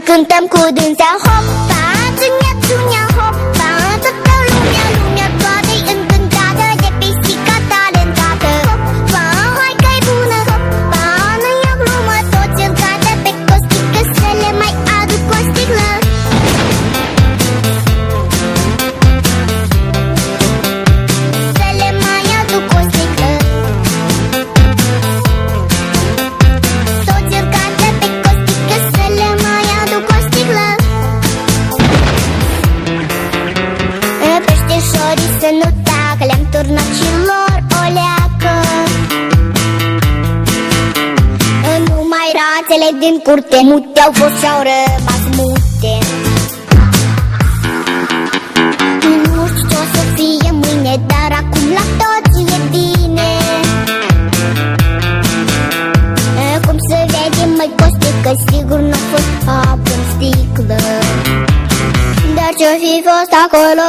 cântăm cu dânsea. Hopa, țunia, țunia, hopa, toată lumea toată-i încântată de pisica talentată. Hopa, hai că-i bună, hopa, nu e o glumă, toți îl cadă pe Costică să le mai aduc o sticlă. Să le mai aduc o sticlă. Toți îl cadă pe Costică să le mai aduc o sticlă. Peșteșorii să nu tacă, le-am turnat și lor o leacă. Numai rațele din curte mute au fost și-au rămas mute. Nu știu ce o să fie mâine, dar acum la toți e bine. Cum să vedem, măi Costică, sigur n-a fost apă în sticlă. Dar ce-o fi fost acolo?